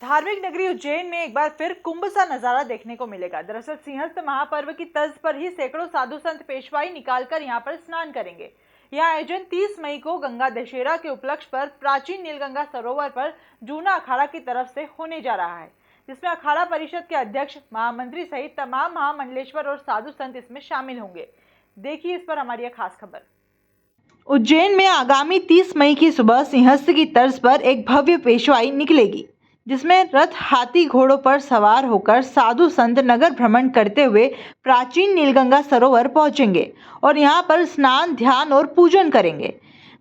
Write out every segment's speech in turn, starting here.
धार्मिक नगरी उज्जैन में एक बार फिर कुंभ सा नजारा देखने को मिलेगा। दरअसल सिंहस्थ महापर्व की तर्ज पर ही सैकड़ों साधु संत पेशवाई निकालकर यहां पर स्नान करेंगे। यह आयोजन 30 मई को गंगा दशहरा के उपलक्ष्य पर प्राचीन नीलगंगा सरोवर पर जूना अखाड़ा की तरफ से होने जा रहा है, जिसमें अखाड़ा परिषद के अध्यक्ष, महामंत्री सहित तमाम महामंडलेश्वर और साधु संत इसमें शामिल होंगे। देखिए इस पर हमारी यह खास खबर। उज्जैन में आगामी 30 मई की सुबह सिंहस्थ की तर्ज पर एक भव्य पेशवाई निकलेगी, जिसमें रथ, हाथी, घोड़ों पर सवार होकर साधु संत नगर भ्रमण करते हुए प्राचीन नीलगंगा सरोवर पहुंचेंगे और यहां पर स्नान, ध्यान और पूजन करेंगे।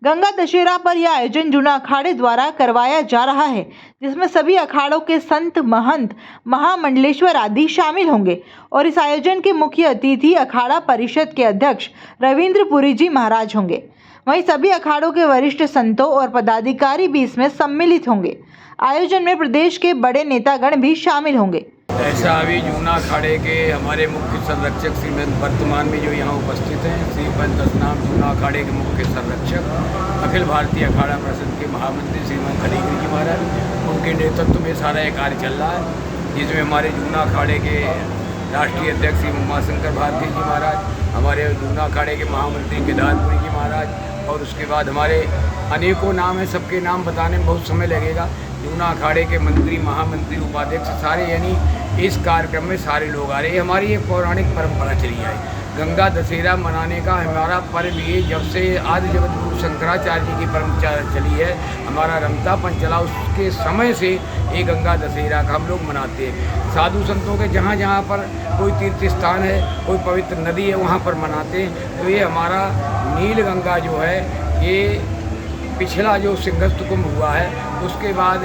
गंगा दशहरा पर यह आयोजन जूना अखाड़े द्वारा करवाया जा रहा है, जिसमें सभी अखाड़ों के संत, महंत, महामंडलेश्वर आदि शामिल होंगे और इस आयोजन के मुख्य अतिथि अखाड़ा परिषद के अध्यक्ष रविंद्रपुरी जी महाराज होंगे। वहीं सभी अखाड़ों के वरिष्ठ संतों और पदाधिकारी भी इसमें सम्मिलित होंगे। आयोजन में प्रदेश के बड़े नेतागण भी शामिल होंगे। ऐसा अभी जूना अखाड़े के हमारे मुख्य संरक्षक श्रीमंत वर्तमान में जो यहाँ उपस्थित हैं, श्रीमंत दशनाम जूना अखाड़े के मुख्य संरक्षक, अखिल भारतीय अखाड़ा परिषद के महामंत्री श्रीमंत खलीगिरी जी महाराज, उनके नेतृत्व में सारा ये कार्य चल रहा है, जिसमें हमारे जूना अखाड़े के राष्ट्रीय अध्यक्ष श्री उमाशंकर भारती जी महाराज, हमारे जूना अखाड़े के महामंत्री केदारपुरी जी महाराज और उसके बाद हमारे अनेकों नाम हैं, सबके नाम बताने में बहुत समय लगेगा। जूना अखाड़े के मंत्री, महामंत्री, उपाध्यक्ष सारे, यानी इस कार्यक्रम में सारे लोग आ रहे हैं। हमारी एक पौराणिक परंपरा चली आई, गंगा दशहरा मनाने का हमारा पर्व ये जब से आदि जगत गुरु शंकराचार्य जी की परंपरा चली है, हमारा रमतापन चला, उसके समय से ये गंगा दशहरा का हम लोग मनाते हैं। साधु संतों के जहाँ जहाँ पर कोई तीर्थ स्थान है, कोई पवित्र नदी है, वहाँ पर मनाते हैं। तो ये हमारा नील गंगा जो है, ये पिछला जो सिंहस्थ कुंभ हुआ है, उसके बाद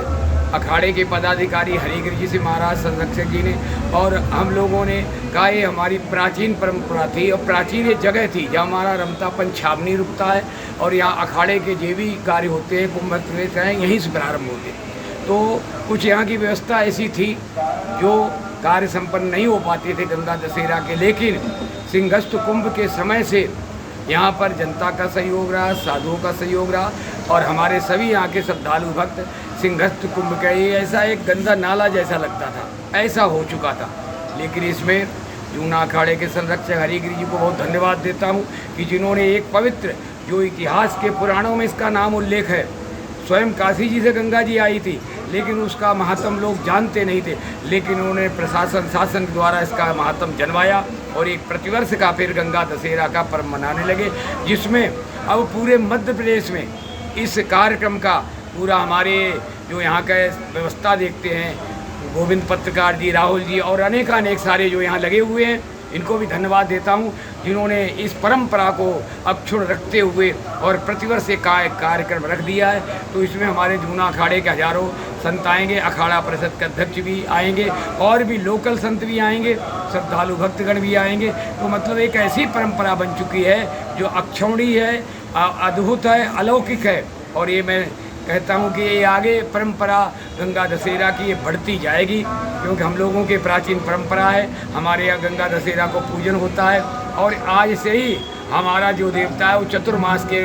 अखाड़े के पदाधिकारी हरिगिरी जी से महाराज संरक्षक जी ने और हम लोगों ने कहा ये हमारी प्राचीन परंपरा थी और प्राचीन ये जगह थी जहाँ हमारा रमतापन छावनी रुकता है और यहाँ अखाड़े के जो भी कार्य होते हैं, कुंभ हैं, यहीं से प्रारंभ होते हैं। तो कुछ यहाँ की व्यवस्था ऐसी थी जो कार्य संपन्न नहीं हो पाते थे गंगा दशहरा के, लेकिन सिंहस्थ कुंभ के समय से यहाँ पर जनता का सहयोग रहा, साधुओं का सहयोग रहा और हमारे सभी यहाँ के श्रद्धालु भक्त सिंहस्थ कुंभ का ये ऐसा एक गंदा नाला जैसा लगता था, ऐसा हो चुका था। लेकिन इसमें जूना अखाड़े के संरक्षक हरिगिरी जी को बहुत धन्यवाद देता हूँ कि जिन्होंने एक पवित्र, जो इतिहास के पुराणों में इसका नाम उल्लेख है, स्वयं काशी जी से गंगा जी आई थी, लेकिन उसका महत्व लोग जानते नहीं थे, लेकिन उन्होंने प्रशासन, शासन द्वारा इसका महत्व जनवाया और एक प्रतिवर्ष का फिर गंगा दशहरा का पर्व मनाने लगे, जिसमें अब पूरे मध्य प्रदेश में इस कार्यक्रम का पूरा हमारे जो यहाँ का व्यवस्था देखते हैं, गोविंद पत्रकार जी, राहुल जी और अनेक सारे जो यहाँ लगे हुए हैं, इनको भी धन्यवाद देता हूँ जिन्होंने इस परंपरा को अक्षुण्ण रखते हुए और प्रतिवर्ष एक कार्यक्रम रख दिया है। तो इसमें हमारे जूना अखाड़े के हजारों संत आएंगे, अखाड़ा परिषद के अध्यक्ष भी आएंगे और भी लोकल संत भी आएंगे, श्रद्धालु भक्तगण भी आएंगे। तो मतलब एक ऐसी परंपरा बन चुकी है जो अक्षौणी है, अद्भुत है, अलौकिक है और ये मैं कहता हूँ कि ये आगे परंपरा गंगा दशहरा की ये बढ़ती जाएगी, क्योंकि हम लोगों की प्राचीन परंपरा है, हमारे यहाँ गंगा दशहरा को पूजन होता है और आज से ही हमारा जो देवता है वो चतुर्मास के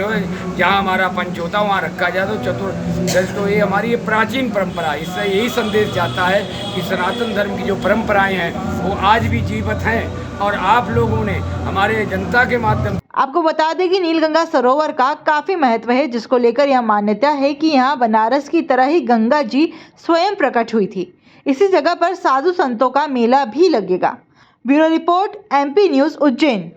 जहाँ हमारा पंच होता है वहाँ रखा जाए तो चतुर्दश। तो ये हमारी ये प्राचीन परंपरा है। इससे यही संदेश जाता है कि सनातन धर्म की जो परंपराएं हैं वो आज भी जीवित हैं और आप लोगों ने हमारे जनता के माध्यम। आपको बता दें कि नीलगंगा सरोवर का काफी महत्व है, जिसको लेकर यह मान्यता है कि यहाँ बनारस की तरह ही गंगा जी स्वयं प्रकट हुई थी। इसी जगह पर साधु संतों का मेला भी लगेगा। Bureau report, MP news, Ujjain.